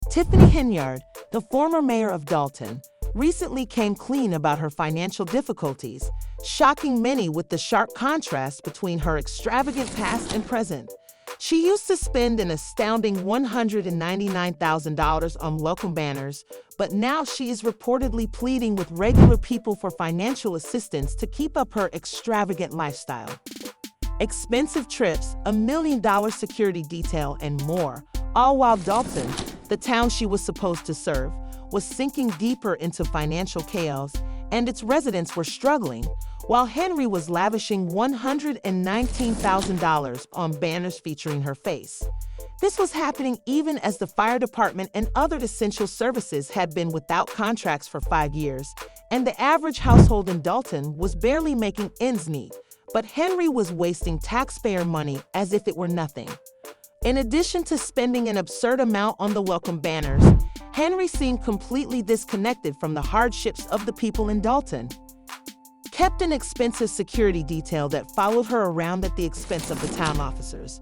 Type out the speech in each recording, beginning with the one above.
Tiffany Henyard, the former mayor of Dalton, recently came clean about her financial difficulties, shocking many with the sharp contrast between her extravagant past and present. She used to spend an astounding $199,000 on welcome banners, but now she is reportedly pleading with regular people for financial assistance to keep up her extravagant lifestyle. Expensive trips, $1 million security detail, and more, all while Dalton, the town she was supposed to serve, was sinking deeper into financial chaos, and its residents were struggling, while Henry was lavishing $119,000 on banners featuring her face. This was happening even as the fire department and other essential services had been without contracts for 5 years, and the average household in Dalton was barely making ends meet, but Henry was wasting taxpayer money as if it were nothing. In addition to spending an absurd amount on the welcome banners, Henry seemed completely disconnected from the hardships of the people in Dalton. Kept an expensive security detail that followed her around at the expense of the town officers.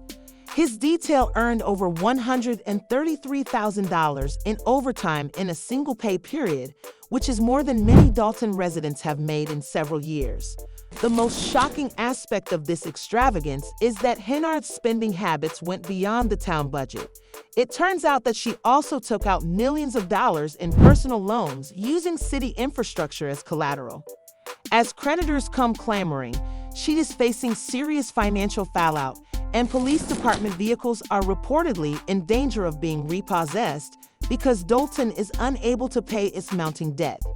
His detail earned over $133,000 in overtime in a single pay period, which is more than many Dalton residents have made in several years. The most shocking aspect of this extravagance is that Henyard's spending habits went beyond the town budget. It turns out that she also took out millions of dollars in personal loans using city infrastructure as collateral. As creditors come clamoring, she is facing serious financial fallout, and police department vehicles are reportedly in danger of being repossessed because Dalton is unable to pay its mounting debts,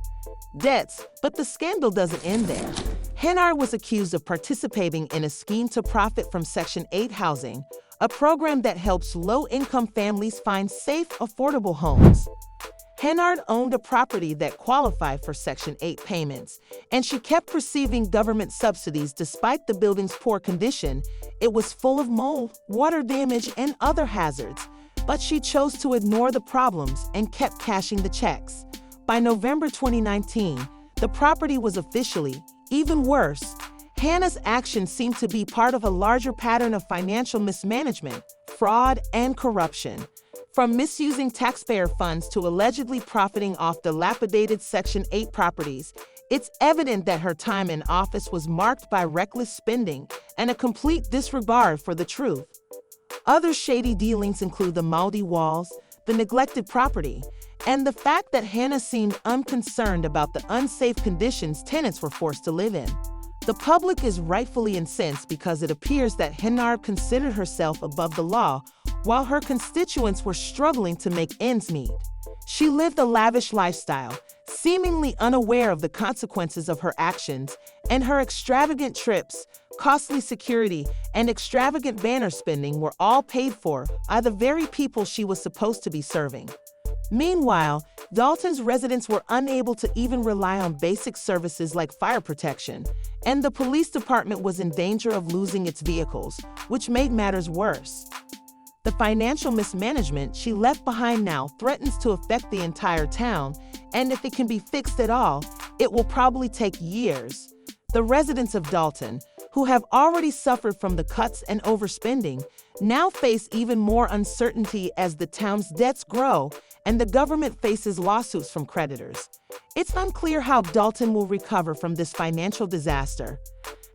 but the scandal doesn't end there. Henyard was accused of participating in a scheme to profit from Section 8 housing, a program that helps low-income families find safe, affordable homes. Henyard owned a property that qualified for Section 8 payments, and she kept receiving government subsidies despite the building's poor condition. It was full of mold, water damage, and other hazards, but she chose to ignore the problems and kept cashing the checks. By November 2019, the property was officially, even worse, Hannah's actions seemed to be part of a larger pattern of financial mismanagement, fraud, and corruption. From misusing taxpayer funds to allegedly profiting off dilapidated Section 8 properties, it's evident that her time in office was marked by reckless spending and a complete disregard for the truth. Other shady dealings include the moldy walls, the neglected property, and the fact that Hannah seemed unconcerned about the unsafe conditions tenants were forced to live in. The public is rightfully incensed because it appears that Henyard considered herself above the law while her constituents were struggling to make ends meet. She lived a lavish lifestyle, seemingly unaware of the consequences of her actions, and her extravagant trips, costly security, and extravagant banner spending were all paid for by the very people she was supposed to be serving. Meanwhile, Dalton's residents were unable to even rely on basic services like fire protection, and the police department was in danger of losing its vehicles, which made matters worse. The financial mismanagement she left behind now threatens to affect the entire town, and if it can be fixed at all, it will probably take years. The residents of Dalton, who have already suffered from the cuts and overspending, now face even more uncertainty as the town's debts grow and the government faces lawsuits from creditors. It's unclear how Dalton will recover from this financial disaster.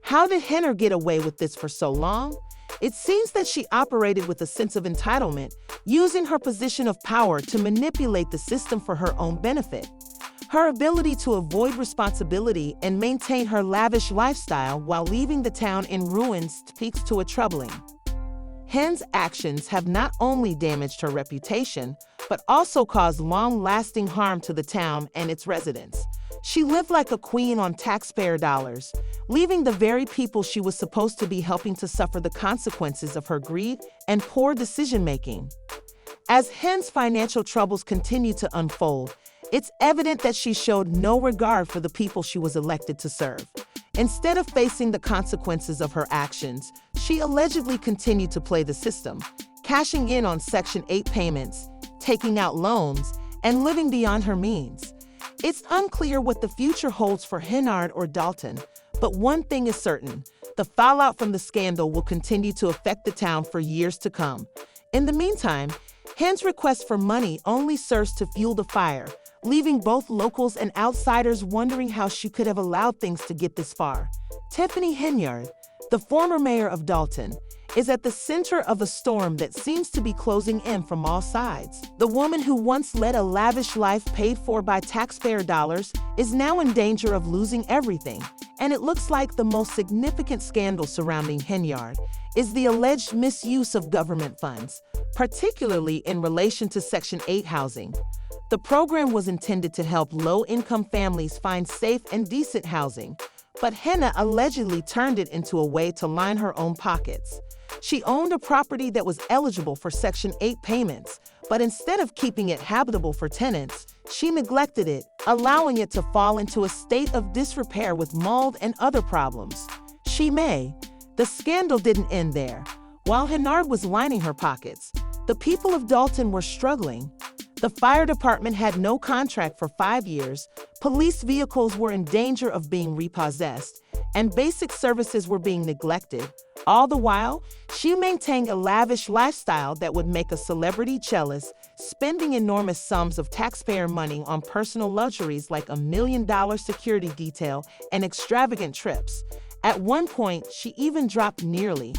How did Henyard get away with this for so long? It seems that she operated with a sense of entitlement, using her position of power to manipulate the system for her own benefit. Her ability to avoid responsibility and maintain her lavish lifestyle while leaving the town in ruins speaks to a troubling. Hen's actions have not only damaged her reputation, but also caused long-lasting harm to the town and its residents. She lived like a queen on taxpayer dollars, leaving the very people she was supposed to be helping to suffer the consequences of her greed and poor decision-making. As Hen's financial troubles continue to unfold, it's evident that she showed no regard for the people she was elected to serve. Instead of facing the consequences of her actions, she allegedly continued to play the system, cashing in on Section 8 payments, taking out loans, and living beyond her means. It's unclear what the future holds for Henyard or Dalton, but one thing is certain: the fallout from the scandal will continue to affect the town for years to come. In the meantime, Hen's request for money only serves to fuel the fire, leaving both locals and outsiders wondering how she could have allowed things to get this far. Tiffany Henyard, the former mayor of Dalton, is at the center of a storm that seems to be closing in from all sides. The woman who once led a lavish life paid for by taxpayer dollars is now in danger of losing everything, and it looks like the most significant scandal surrounding Henyard is the alleged misuse of government funds, particularly in relation to Section 8 housing. The program was intended to help low-income families find safe and decent housing, but Henna allegedly turned it into a way to line her own pockets. She owned a property that was eligible for Section 8 payments, but instead of keeping it habitable for tenants, she neglected it, allowing it to fall into a state of disrepair with mold and other problems. The scandal didn't end there. While Henyard was lining her pockets, the people of Dalton were struggling. The fire department had no contract for 5 years, police vehicles were in danger of being repossessed, and basic services were being neglected. All the while, she maintained a lavish lifestyle that would make a celebrity cellist, spending enormous sums of taxpayer money on personal luxuries like $1 million security detail and extravagant trips. At one point, she even dropped nearly.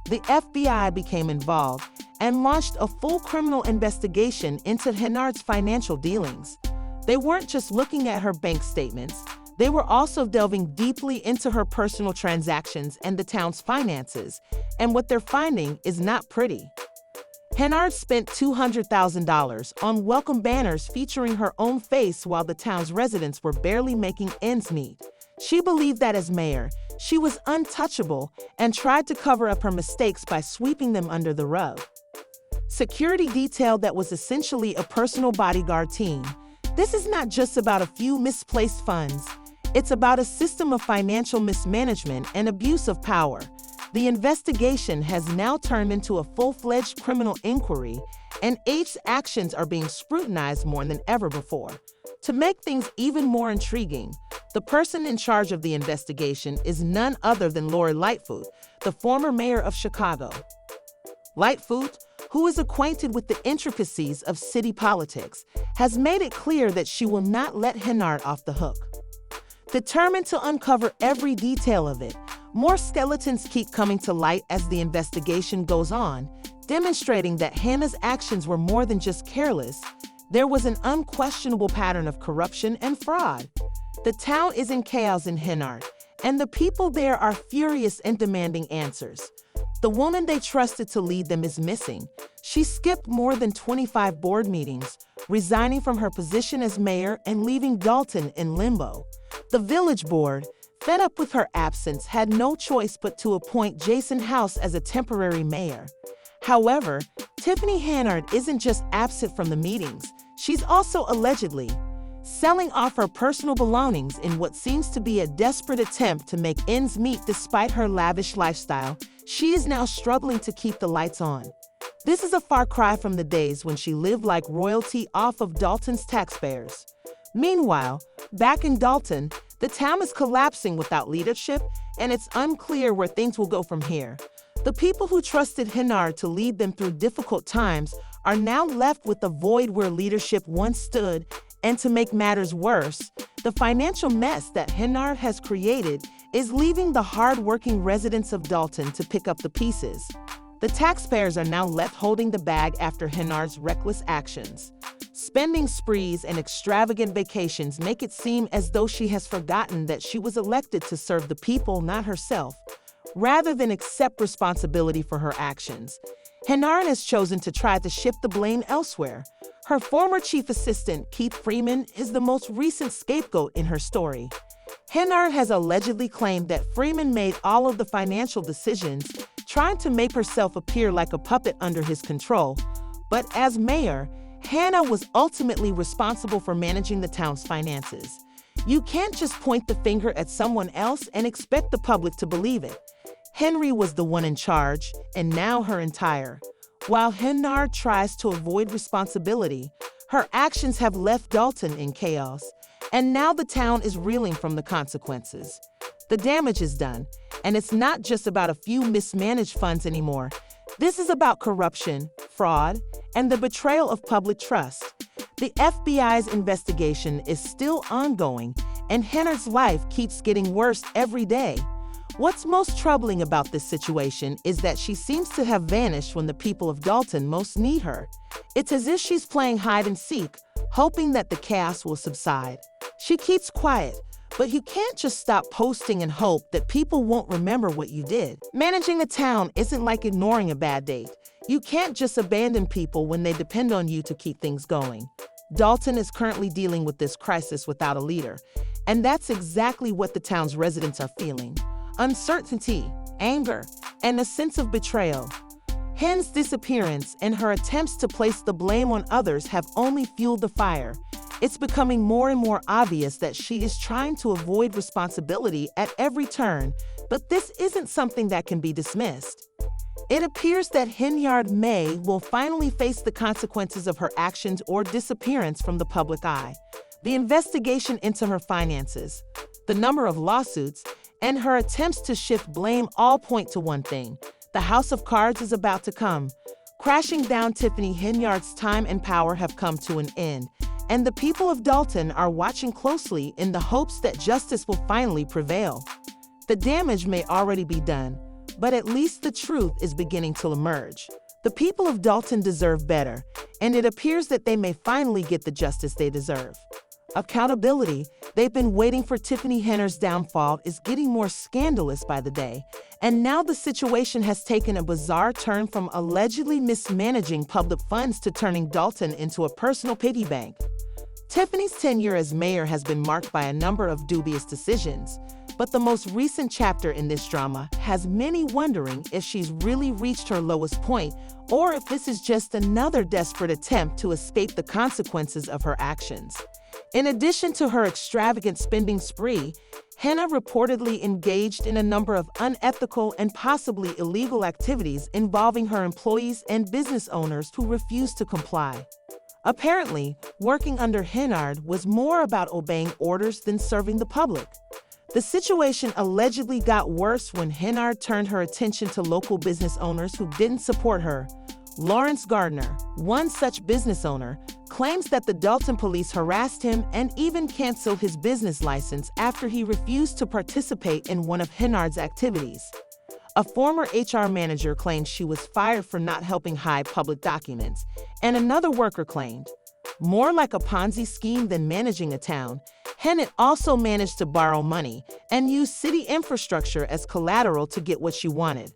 The FBI became involved and launched a full criminal investigation into Henyard's financial dealings. They weren't just looking at her bank statements, they were also delving deeply into her personal transactions and the town's finances, and what they're finding is not pretty. Henyard spent $200,000 on welcome banners featuring her own face while the town's residents were barely making ends meet. She believed that as mayor, she was untouchable and tried to cover up her mistakes by sweeping them under the rug. Security detail that was essentially a personal bodyguard team. This is not just about a few misplaced funds. It's about a system of financial mismanagement and abuse of power. The investigation has now turned into a full-fledged criminal inquiry, and H's actions are being scrutinized more than ever before. To make things even more intriguing, the person in charge of the investigation is none other than Lori Lightfoot, the former mayor of Chicago. Lightfoot, who is acquainted with the intricacies of city politics, has made it clear that she will not let Henyard off the hook. Determined to uncover every detail of it, more skeletons keep coming to light as the investigation goes on, demonstrating that Hannah's actions were more than just careless. There was an unquestionable pattern of corruption and fraud. The town is in chaos in Henyard, and the people there are furious and demanding answers. The woman they trusted to lead them is missing. She skipped more than 25 board meetings, resigning from her position as mayor and leaving Dalton in limbo. The village board, fed up with her absence, had no choice but to appoint Jason House as a temporary mayor. However, Tiffany Henyard isn't just absent from the meetings, she's also allegedly selling off her personal belongings in what seems to be a desperate attempt to make ends meet despite her lavish lifestyle. She is now struggling to keep the lights on. This is a far cry from the days when she lived like royalty off of Dalton's taxpayers. Meanwhile, back in Dalton, the town is collapsing without leadership, and it's unclear where things will go from here. The people who trusted Henyard to lead them through difficult times are now left with a void where leadership once stood, and to make matters worse, the financial mess that Henyard has created is leaving the hard-working residents of Dalton to pick up the pieces. The taxpayers are now left holding the bag after Henyard's reckless actions. Spending sprees and extravagant vacations make it seem as though she has forgotten that she was elected to serve the people, not herself. Rather than accept responsibility for her actions, Henyard has chosen to try to shift the blame elsewhere. Her former chief assistant, Freeman, is the most recent scapegoat in her story. Henyard has allegedly claimed that Freeman made all of the financial decisions, trying to make herself appear like a puppet under his control. But as mayor, Hannah was ultimately responsible for managing the town's finances. You can't just point the finger at someone else and expect the public to believe it. Henry was the one in charge, and now her entire. While Henyard tries to avoid responsibility, her actions have left Dalton in chaos, and now the town is reeling from the consequences. The damage is done, and it's not just about a few mismanaged funds anymore. This is about corruption, fraud, and the betrayal of public trust. The FBI's investigation is still ongoing, and Henyard's life keeps getting worse every day. What's most troubling about this situation is that she seems to have vanished when the people of Dalton most need her. It's as if she's playing hide and seek, hoping that the chaos will subside. She keeps quiet, but you can't just stop posting and hope that people won't remember what you did. Managing a town isn't like ignoring a bad date. You can't just abandon people when they depend on you to keep things going. Dalton is currently dealing with this crisis without a leader, and that's exactly what the town's residents are feeling. Uncertainty, anger, and a sense of betrayal. Hen's disappearance and her attempts to place the blame on others have only fueled the fire. It's becoming more and more obvious that she is trying to avoid responsibility at every turn, but this isn't something that can be dismissed. It appears that Henyard will finally face the consequences of her actions or disappearance from the public eye. The investigation into her finances, the number of lawsuits, and her attempts to shift blame all point to one thing: the house of cards is about to come crashing down. Tiffany Henyard's time and power have come to an end, and the people of Dalton are watching closely in the hopes that justice will finally prevail. The damage may already be done, but at least the truth is beginning to emerge. The people of Dalton deserve better, and it appears that they may finally get the justice they deserve. Accountability, they've been waiting for. Tiffany Henyard's downfall is getting more scandalous by the day, and now the situation has taken a bizarre turn from allegedly mismanaging public funds to turning Dalton into a personal piggy bank. Tiffany's tenure as mayor has been marked by a number of dubious decisions, but the most recent chapter in this drama has many wondering if she's really reached her lowest point or if this is just another desperate attempt to escape the consequences of her actions. In addition to her extravagant spending spree, Henyard reportedly engaged in a number of unethical and possibly illegal activities involving her employees and business owners who refused to comply. Apparently, working under Henyard was more about obeying orders than serving the public. The situation allegedly got worse when Henyard turned her attention to local business owners who didn't support her. Lawrence Gardner, one such business owner, claims that the Dalton police harassed him and even canceled his business license after he refused to participate in one of Henyard's activities. A former HR manager claimed she was fired for not helping hide public documents, and another worker claimed, more like a Ponzi scheme than managing a town, Henyard also managed to borrow money and use city infrastructure as collateral to get what she wanted.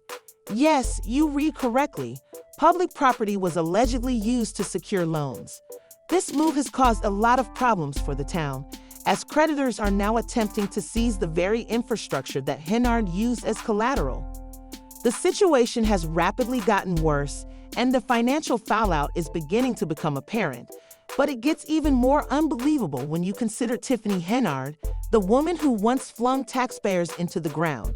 Yes, you read correctly. Public property was allegedly used to secure loans. This move has caused a lot of problems for the town, as creditors are now attempting to seize the very infrastructure that Henyard used as collateral. The situation has rapidly gotten worse, and the financial fallout is beginning to become apparent. But it gets even more unbelievable when you consider Tiffany Henyard, the woman who once flung taxpayers into the ground.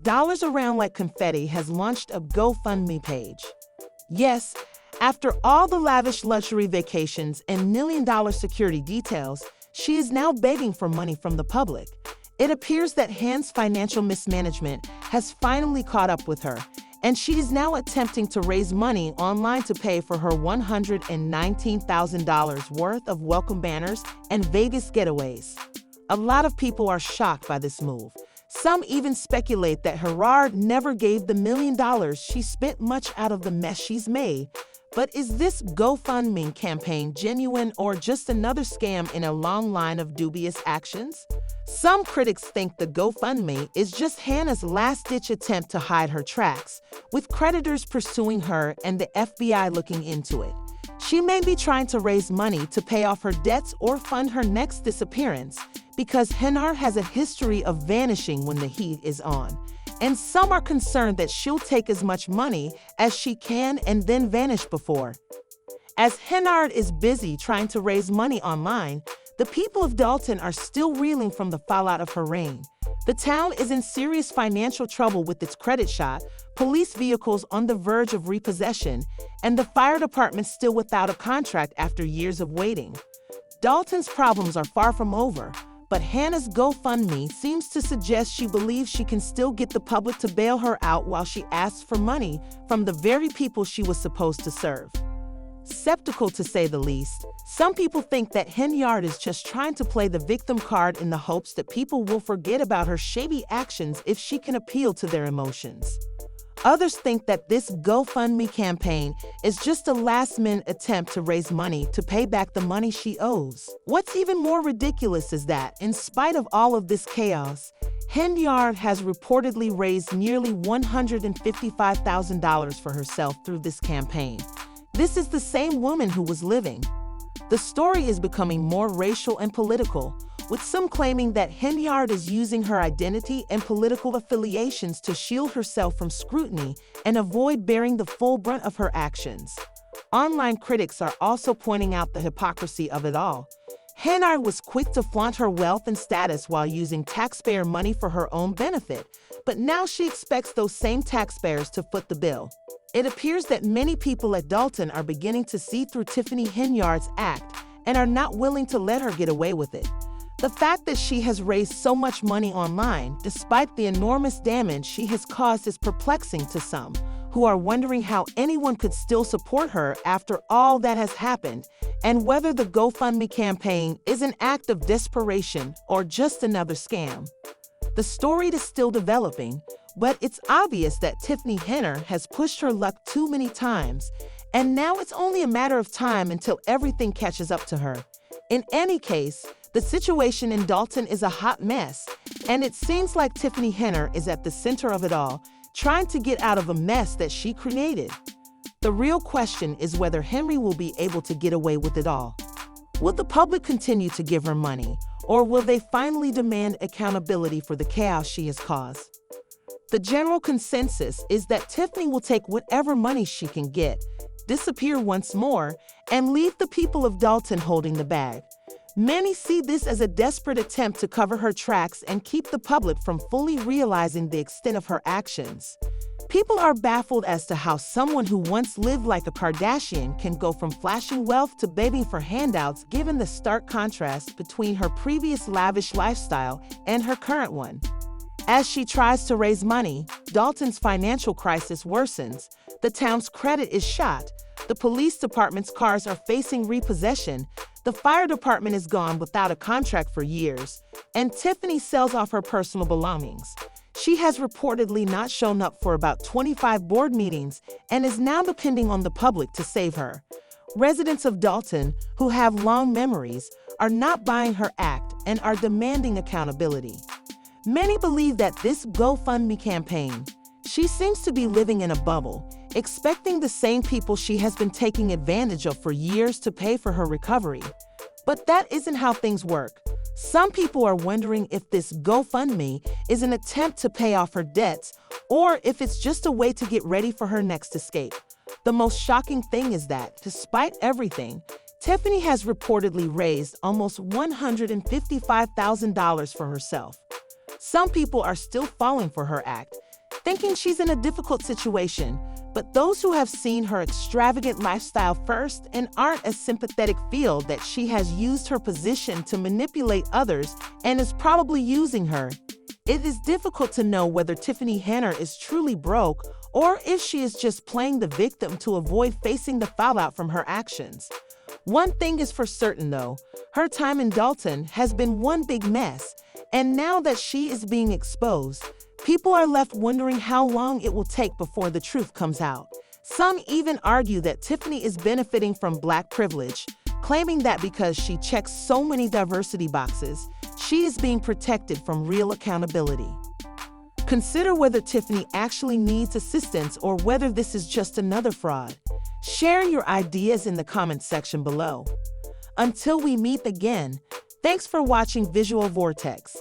Dollars Around Like Confetti has launched a GoFundMe page. Yes, after all the lavish luxury vacations and million-dollar security details, she is now begging for money from the public. It appears that Hen's financial mismanagement has finally caught up with her, and she is now attempting to raise money online to pay for her $119,000 worth of welcome banners and Vegas getaways. A lot of people are shocked by this move. Some even speculate that Henyard never gave the $1 million she spent much out of the mess she's made. But is this GoFundMe campaign genuine or just another scam in a long line of dubious actions? Some critics think the GoFundMe is just Hannah's last-ditch attempt to hide her tracks, with creditors pursuing her and the FBI looking into it. She may be trying to raise money to pay off her debts or fund her next disappearance, because Henyard has a history of vanishing when the heat is on. And some are concerned that she'll take as much money as she can and then vanish before. As Henyard is busy trying to raise money online, the people of Dalton are still reeling from the fallout of her reign. The town is in serious financial trouble with its credit shot, police vehicles on the verge of repossession, and the fire department still without a contract after years of waiting. Dalton's problems are far from over, but Hannah's GoFundMe seems to suggest she believes she can still get the public to bail her out while she asks for money from the very people she was supposed to serve. Skeptical to say the least, some people think that Henyard is just trying to play the victim card in the hopes that people will forget about her shady actions if she can appeal to their emotions. Others think that this GoFundMe campaign is just a last-minute attempt to raise money to pay back the money she owes. What's even more ridiculous is that, in spite of all of this chaos, Henyard has reportedly raised nearly $155,000 for herself through this campaign. This is the same woman who was living. The story is becoming more racial and political, with some claiming that Henyard is using her identity and political affiliations to shield herself from scrutiny and avoid bearing the full brunt of her actions. Online critics are also pointing out the hypocrisy of it all. Henyard was quick to flaunt her wealth and status while using taxpayer money for her own benefit, but now she expects those same taxpayers to foot the bill. It appears that many people at Dalton are beginning to see through Tiffany Henyard's act and are not willing to let her get away with it. The fact that she has raised so much money online, despite the enormous damage she has caused, is perplexing to some, who are wondering how anyone could still support her after all that has happened, and whether the GoFundMe campaign is an act of desperation or just another scam. The story is still developing, but it's obvious that Tiffany Henyard has pushed her luck too many times, and now it's only a matter of time until everything catches up to her. In any case, the situation in Dalton is a hot mess, and it seems like Tiffany Henyard is at the center of it all, trying to get out of a mess that she created. The real question is whether Henry will be able to get away with it all. Will the public continue to give her money, or will they finally demand accountability for the chaos she has caused? The general consensus is that Tiffany will take whatever money she can get, disappear once more, and leave the people of Dalton holding the bag. Many see this as a desperate attempt to cover her tracks and keep the public from fully realizing the extent of her actions. People are baffled as to how someone who once lived like a Kardashian can go from flashing wealth to begging for handouts, given the stark contrast between her previous lavish lifestyle and her current one. As she tries to raise money, Dalton's financial crisis worsens, the town's credit is shot, the police department's cars are facing repossession, the fire department is gone without a contract for years, and Tiffany sells off her personal belongings. She has reportedly not shown up for about 25 board meetings and is now depending on the public to save her. Residents of Dalton, who have long memories, are not buying her act and are demanding accountability. Many believe that this GoFundMe campaign, she seems to be living in a bubble, expecting the same people she has been taking advantage of for years to pay for her recovery. But that isn't how things work. Some people are wondering if this GoFundMe is an attempt to pay off her debts, or if it's just a way to get ready for her next escape. The most shocking thing is that, despite everything, Tiffany has reportedly raised almost $155,000 for herself. Some people are still falling for her act, thinking she's in a difficult situation, but those who have seen her extravagant lifestyle first and aren't as sympathetic feel that she has used her position to manipulate others and is probably using her. It is difficult to know whether Tiffany Henyard is truly broke or if she is just playing the victim to avoid facing the fallout from her actions. One thing is for certain though, her time in Dalton has been one big mess, and now that she is being exposed, people are left wondering how long it will take before the truth comes out. Some even argue that Tiffany is benefiting from Black privilege, claiming that because she checks so many diversity boxes, she is being protected from real accountability. Consider whether Tiffany actually needs assistance or whether this is just another fraud. Share your ideas in the comments section below. Until we meet again, thanks for watching Visual Vortex.